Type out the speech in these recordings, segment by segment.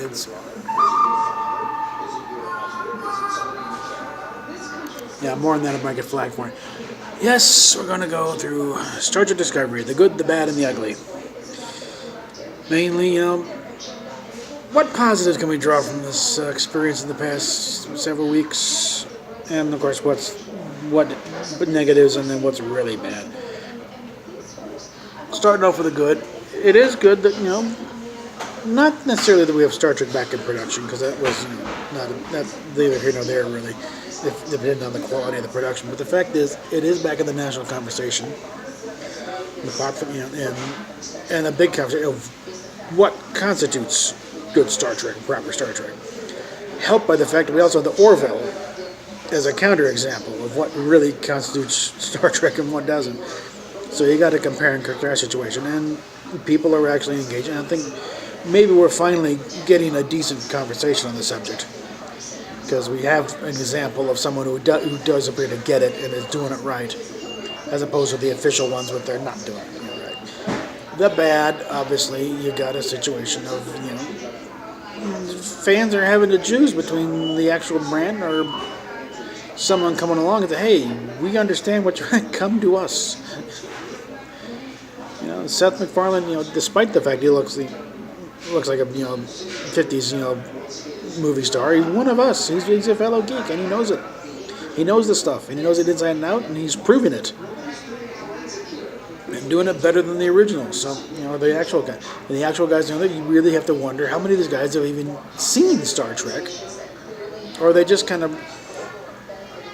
It's yeah, more than that, I might get flagged for it. Yes, we're going to go through Star Trek Discovery, the good, the bad, and the ugly. Mainly, what positives can we draw from this experience in the past several weeks? And, of course, what negatives and then what's really bad. Starting off with the good. It is good that, not necessarily that we have Star Trek back in production, because that was not neither here nor there, really. Depending on the quality of the production, but the fact is, it is back in the national conversation. And a big conversation of what constitutes good Star Trek, proper Star Trek. Helped by the fact that we also have the Orville as a counterexample of what really constitutes Star Trek and what doesn't. So you got to compare and contrast situation, and people are actually engaging. I think maybe we're finally getting a decent conversation on the subject. Because we have an example of someone who does appear to get it and is doing it right, as opposed to the official ones where they're not doing it right. The bad, obviously, you got a situation of, fans are having to choose between the actual brand or someone coming along and say, hey, we understand what you're trying, come to us. Seth MacFarlane, despite the fact he looks like a 50s movie star, he's one of us. He's a fellow geek, and he knows it. He knows the stuff, and he knows it inside and out, and he's proving it and doing it better than the original. So the actual guys that you really have to wonder how many of these guys have even seen Star Trek, or are they just kind of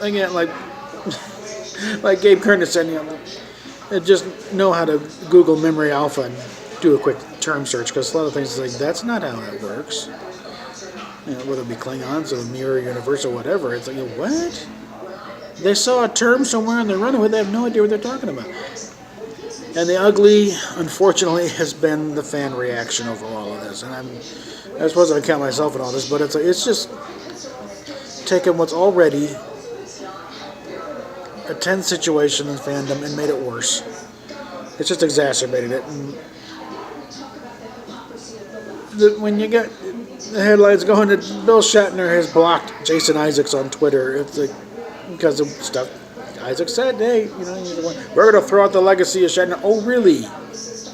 again like Gabe Kerner said, they just know how to Google Memory Alpha and do a quick term search, because a lot of things like that's not how it works. Whether it be Klingons or the Mirror Universe or whatever, it's like, what? They saw a term somewhere and they're running with it. They have no idea what they're talking about. And the ugly, unfortunately, has been the fan reaction over all of this. And I suppose I count myself in all this, but it's just taken what's already a tense situation in fandom and made it worse. It's just exacerbated it. And when you get the headlines going that Bill Shatner has blocked Jason Isaacs on Twitter, it's like because of stuff Isaac said. Hey, we're going to throw out the legacy of Shatner. Oh, really?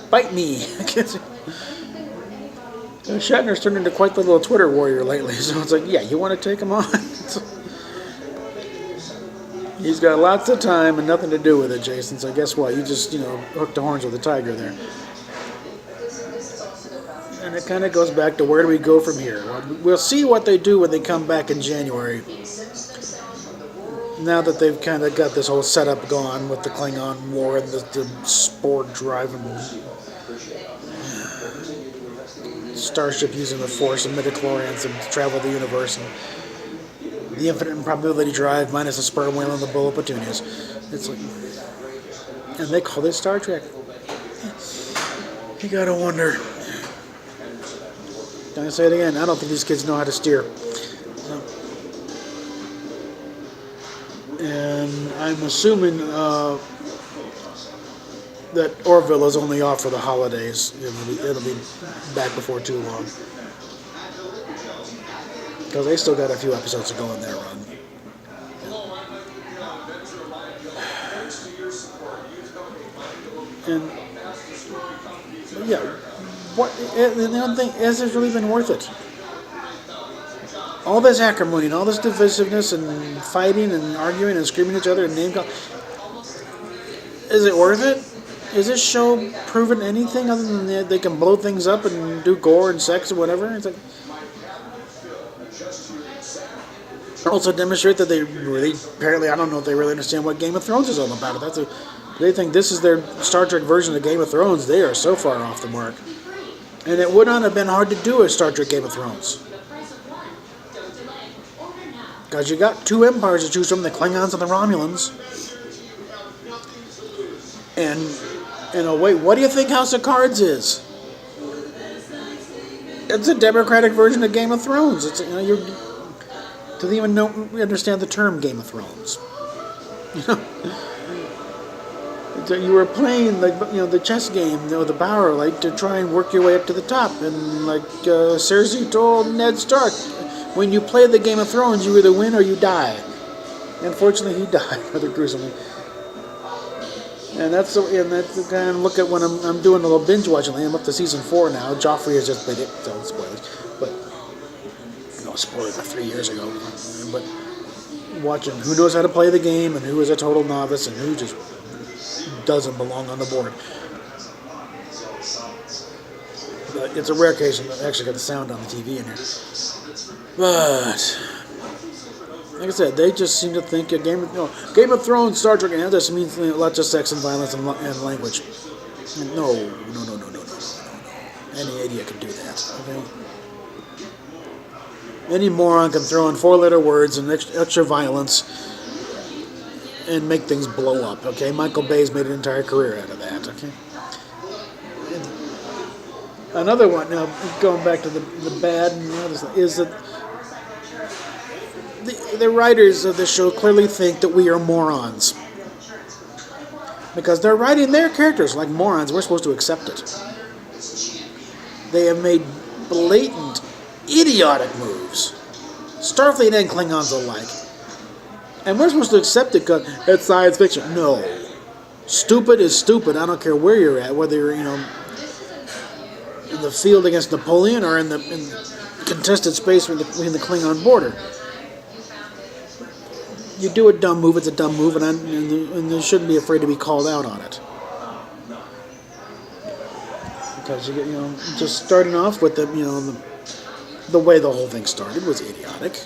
Bite me. Shatner's turned into quite the little Twitter warrior lately. So it's like, yeah, you want to take him on? He's got lots of time and nothing to do with it, Jason. So guess what? You just hooked the horns with the tiger there. And it kind of goes back to where do we go from here? We'll see what they do when they come back in January. Now that they've kind of got this whole setup going with the Klingon War and the spore driving starship using the Force and midichlorians to travel the universe, and the infinite improbability drive minus the sperm whale and the bull of petunias. It's like, and they call this Star Trek. You gotta wonder. I'm gonna say it again. I don't think these kids know how to steer. And I'm assuming that Orville is only off for the holidays. It'll be back before too long. Because they still got a few episodes to go in their run. And yeah. The other thing, has it really been worth it? All this acrimony and all this divisiveness and fighting and arguing and screaming at each other and name calling. Is it worth it? Is this show proven anything other than they can blow things up and do gore and sex or whatever? It's like, also demonstrate that they really, apparently, I don't know if they really understand what Game of Thrones is all about. They think this is their Star Trek version of Game of Thrones. They are so far off the mark. And it would not have been hard to do a Star Trek Game of Thrones. Because you got two empires to choose from, the Klingons and the Romulans. And, in a way, what do you think House of Cards is? It's a democratic version of Game of Thrones. It's, you don't even understand the term Game of Thrones. You were playing like the chess game, the power, like to try and work your way up to the top, and like Cersei told Ned Stark, when you play the Game of Thrones, you either win or you die. Unfortunately, he died rather gruesomely. And that's the kind of look at when I'm doing a little binge watching. I'm up to season 4 now. Joffrey has just been it, so spoilers. But no spoilers, 3 years ago. But watching who knows how to play the game and who is a total novice and who just doesn't belong on the board. But it's a rare occasion that I actually got the sound on the TV in here. But like I said, they just seem to think a Game of Thrones, Star Trek, and that just means lots of sex and violence and language. No. Any idiot can do that. Okay. Any moron can throw in 4-letter words and extra violence and make things blow up. Okay, Michael Bay's made an entire career out of that. Okay. Another one. Now, going back to the bad and the other stuff, is that the writers of the show clearly think that we are morons. Because they're writing their characters like morons. We're supposed to accept it. They have made blatant, idiotic moves. Starfleet and Klingons alike. And we're supposed to accept it because it's science fiction. No. Stupid is stupid. I don't care where you're at. Whether you're, in the field against Napoleon or in contested space between the Klingon border. You do a dumb move, it's a dumb move, and you shouldn't be afraid to be called out on it. Because you get, just starting off with the way the whole thing started was idiotic.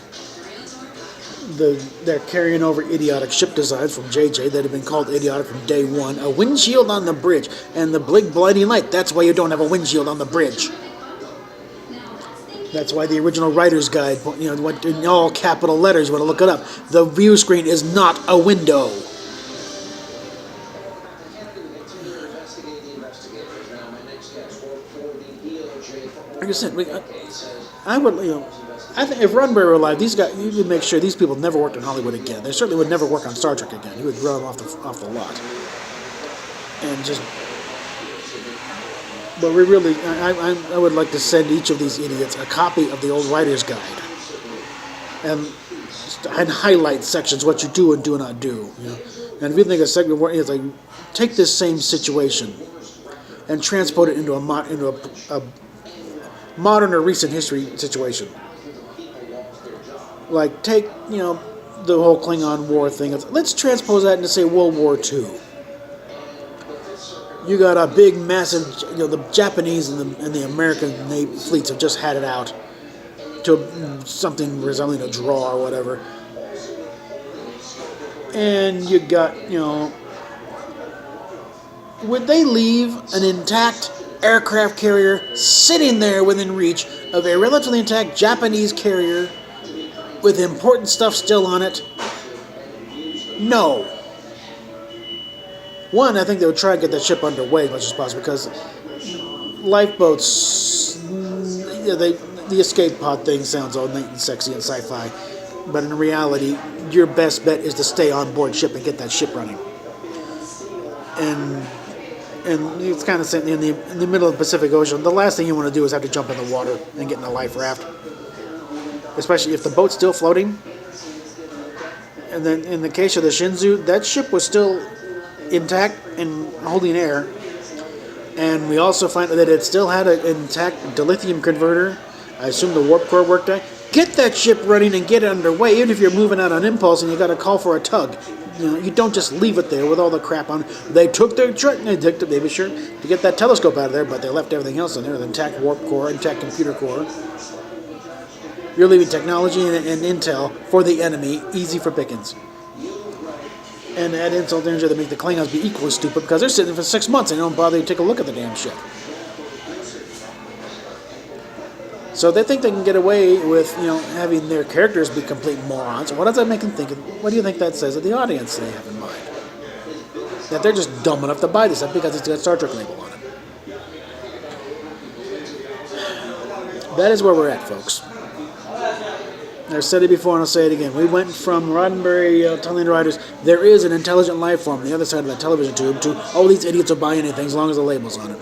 They're carrying over idiotic ship designs from JJ that have been called idiotic from day one. A windshield on the bridge and the big blinding light. That's why you don't have a windshield on the bridge. That's why the original writer's guide, went in all capital letters. You want to look it up. The view screen is not a window. Like I said, I think if Roddenberry were alive, these guys, you would make sure these people never worked in Hollywood again. They certainly would never work on Star Trek again. He would run them off the lot. And just. But we really, I would like to send each of these idiots a copy of the old writer's guide, and highlight sections what you do and do not do. And if you think a segment where it's like, take this same situation and transport it into a modern or recent history situation. Like take the whole Klingon War thing. Let's transpose that into say World War II. You got a big, massive, the Japanese and the American Navy fleets have just had it out to something resembling a draw or whatever. And you got, would they leave an intact aircraft carrier sitting there within reach of a relatively intact Japanese carrier with important stuff still on it? No. One, I think they would try to get that ship underway as much as possible because lifeboats, the escape pod thing sounds all neat and sexy and sci-fi, but in reality, your best bet is to stay on board ship and get that ship running. And it's kind of in the middle of the Pacific Ocean. The last thing you want to do is have to jump in the water and get in a life raft, especially if the boat's still floating. And then in the case of the Shinzu, that ship was still intact and holding air, and we also find that it still had an intact dilithium converter. I assume the warp core worked out. Get that ship running and get it underway, even if you're moving out on impulse and you got to call for a tug. You don't just leave it there with all the crap on it. They took their trick, they were sure to get that telescope out of there, but they left everything else in there, the intact warp core, intact computer core. You're leaving technology and intel for the enemy, easy for pickings. And add insult to injury, they make the Klingons be equally stupid because they're sitting there for 6 months and they don't bother to take a look at the damn ship. So they think they can get away with, having their characters be complete morons. What does that make them think? What do you think that says of the audience they have in mind? That they're just dumb enough to buy this stuff because it's got a Star Trek label on it. That is where we're at, folks. I've said it before and I'll say it again. We went from Roddenberry telling the writers there is an intelligent life form on the other side of that television tube to, oh, these idiots will buy anything as long as the label's on it.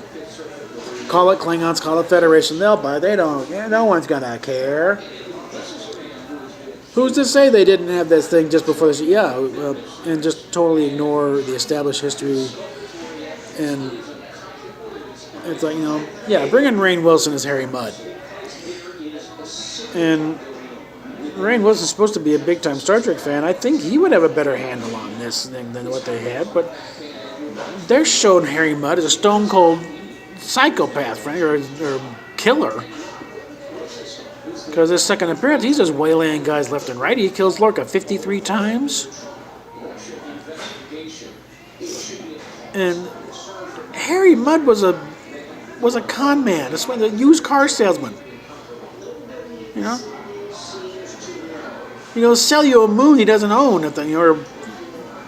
Call it Klingons, call it Federation, they'll buy. They don't. Yeah, no one's gonna care. Who's to say they didn't have this thing just before this? Yeah, and just totally ignore the established history. And it's like, yeah, bring in Rainn Wilson as Harry Mudd. And Rainn Wilson's supposed to be a big-time Star Trek fan. I think he would have a better handle on this thing than what they had. But they're showing Harry Mudd as a stone-cold psychopath, frankly, or killer. Because his second appearance, he's just waylaying guys left and right. He kills Lorca 53 times. And Harry Mudd was a con man, a used car salesman. He'll sell you a moon he doesn't own, or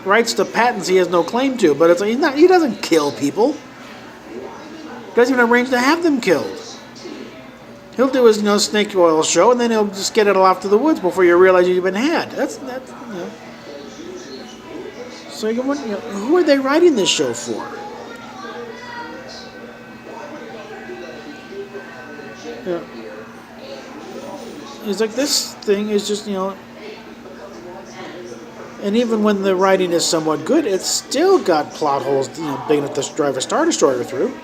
rights to patents he has no claim to. But he doesn't kill people. He doesn't even arrange to have them killed. He'll do his snake oil show, and then he'll just get it off to the woods before you realize you've been had. That's. So who are they writing this show for? It's like this thing is just and even when the writing is somewhat good, it's still got plot holes big enough to drive a Star Destroyer through.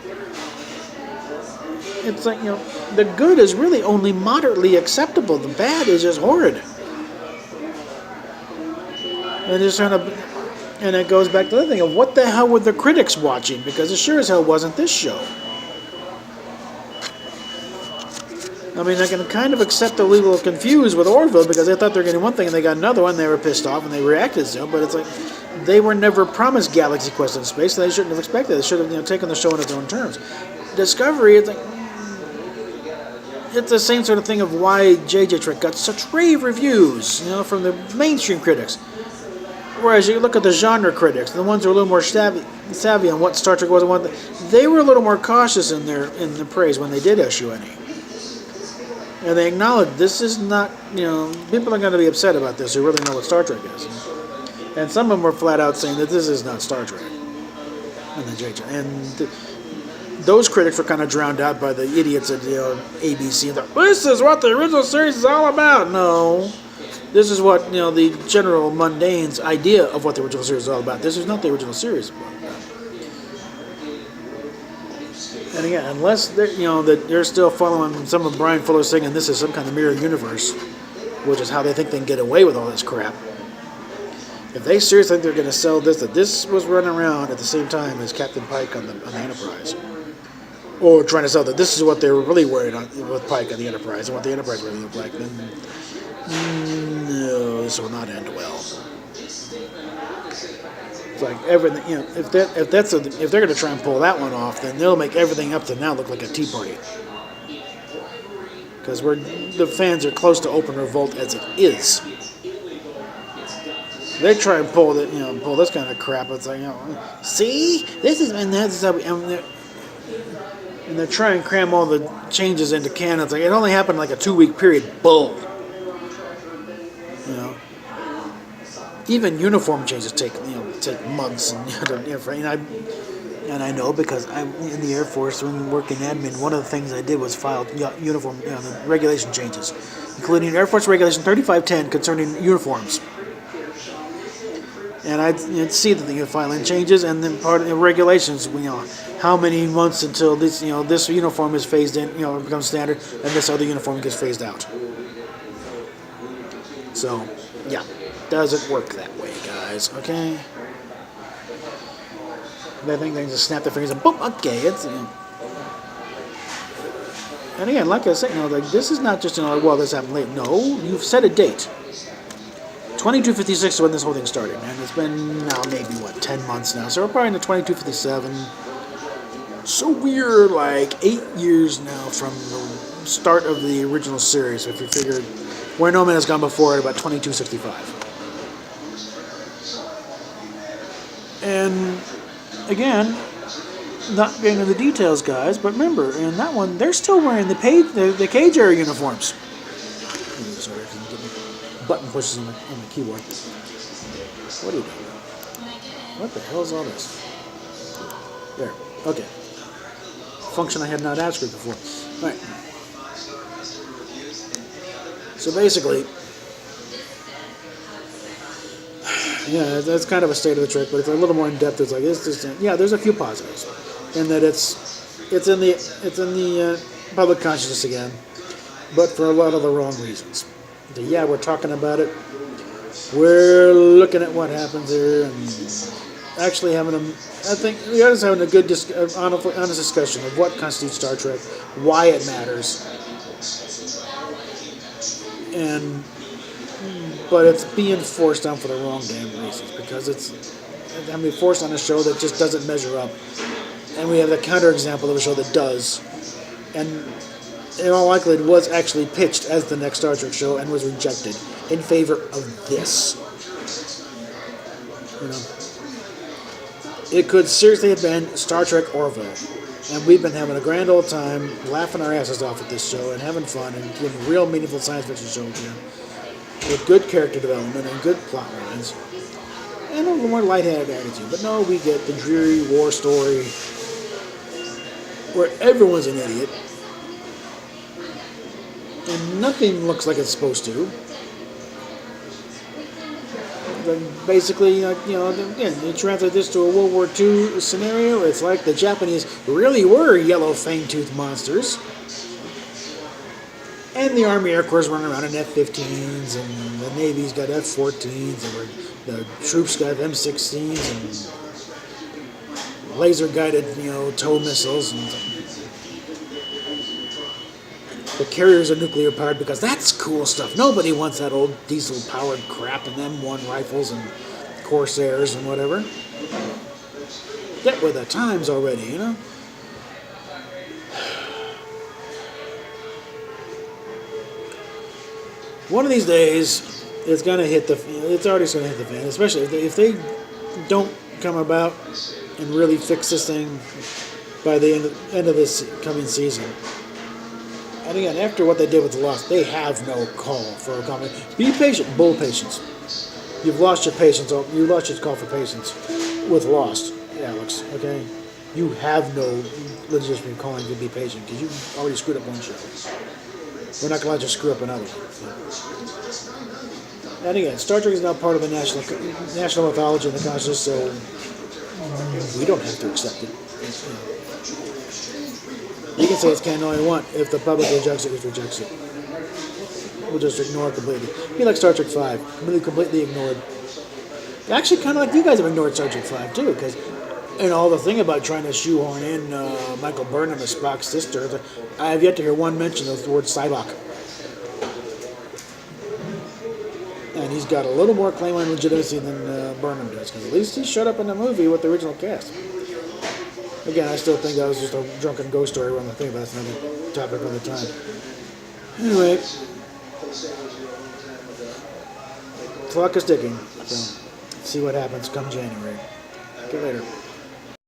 It's like, the good is really only moderately acceptable. The bad is just horrid. And it goes back to the thing of what the hell were the critics watching? Because it sure as hell wasn't this show. I mean, I can kind of accept a little confused with Orville because they thought they were getting one thing and they got another one. They were pissed off and they reacted so. But it's like they were never promised Galaxy Quest in space, so they shouldn't have expected it. They should have taken the show on its own terms. Discovery, it's like it's the same sort of thing of why JJ Trek got such rave reviews, from the mainstream critics. Whereas you look at the genre critics, the ones who are a little more savvy on what Star Trek was and what they were a little more cautious in the praise when they did issue any. And they acknowledge this is not, people are going to be upset about this who really know what Star Trek is. And some of them were flat out saying that this is not Star Trek. And the JJ. And those critics were kind of drowned out by the idiots at ABC. And thought, this is what the original series is all about. No. This is what, the general mundane's idea of what the original series is all about. This is not the original series. And again, unless they're still following some of Brian Fuller's thing, and this is some kind of mirror universe, which is how they think they can get away with all this crap. If they seriously think they're going to sell this, that this was running around at the same time as Captain Pike on the Enterprise, or trying to sell that this is what they were really worried on with Pike on the Enterprise, and what the Enterprise really looked like, then no, this will not end well. It's like everything, if they're going to try and pull that one off, then they'll make everything up to now look like a tea party. Because the fans are close to open revolt as it is. They try and pull this kind of crap. It's like, see, this is, and that's how, and they're trying to cram all the changes into canon. It's like it only happened in like a 2-week period. Bull. Even uniform changes take months, and I know because I'm in the Air Force when working admin. One of the things I did was file uniform the regulation changes, including Air Force Regulation 3510 concerning uniforms. And I'd see that the filing changes, and then part of the regulations, how many months until this this uniform is phased in, becomes standard, and this other uniform gets phased out. So, yeah. Doesn't work that way, guys, okay? They think they just snap their fingers and boom, okay, it's, And again, like I said, this is not just, well, this happened late. No, you've set a date. 2256 is when this whole thing started, and it's been now maybe, 10 months now, so we're probably in the 2257. So we're like 8 years now from the start of the original series, if you figured where No Man Has Gone Before at about 2265. And again, not getting into the details, guys, but remember, in that one, they're still wearing the Cage Era uniforms. Sorry, I can get button pushes on the keyboard. What are you doing? What the hell is all this? There. Okay. Function I had not asked for before. Alright. So basically, yeah, that's kind of a state of the trick, but it's a little more in depth. It's like there's a few positives, in that it's in the public consciousness again, but for a lot of the wrong reasons. So yeah, we're talking about it. We're looking at what happens here, and actually having I think we are just having a good, honest discussion of what constitutes Star Trek, why it matters, but it's being forced on for the wrong damn reasons, because it's forced on a show that just doesn't measure up, and we have the counterexample of a show that does, and in all likelihood was actually pitched as the next Star Trek show and was rejected in favor of this. It could seriously have been Star Trek Orville, and we've been having a grand old time, laughing our asses off at this show and having fun and doing real meaningful science fiction show again, with good character development and good plot lines, and a little more lightheaded attitude. But no, we get the dreary war story where everyone's an idiot, and nothing looks like it's supposed to. Basically, you translate this to a World War II scenario. It's like the Japanese really were yellow fang-toothed monsters, and the Army Air Corps running around in F-15s, and the Navy's got F-14s, and the troops got M-16s and laser-guided, tow missiles, and the carriers are nuclear powered, because that's cool stuff. Nobody wants that old diesel-powered crap and M1 rifles and Corsairs and whatever. Get with the times already, One of these days, it's gonna hit it's already gonna hit the fan, especially if they don't come about and really fix this thing by the end of this coming season. And again, after what they did with the Lost, they have no call for a comment. Be patient, bull patience. You've lost your patience. You lost your call for patience with Lost, Alex. Okay, you have no legitimate calling to be patient, because you already screwed up one show. We're not going to let you screw up another one. And again, Star Trek is now part of the national mythology and the consciousness, so we don't have to accept it. You can say it's canon all you want. If the public rejects it, it rejects it. We'll just ignore it completely. Be like Star Trek 5, completely ignored. Actually, kind of like you guys have ignored Star Trek 5 too, because all the thing about trying to shoehorn in Michael Burnham as Spock's sister, I have yet to hear one mention of the word Psylocke. And he's got a little more claim on legitimacy than Burnham does, because at least he showed up in the movie with the original cast. Again, I still think that was just a drunken ghost story around the thing, but that's another topic another time. Anyway, clock is ticking, so see what happens come January. Okay, later.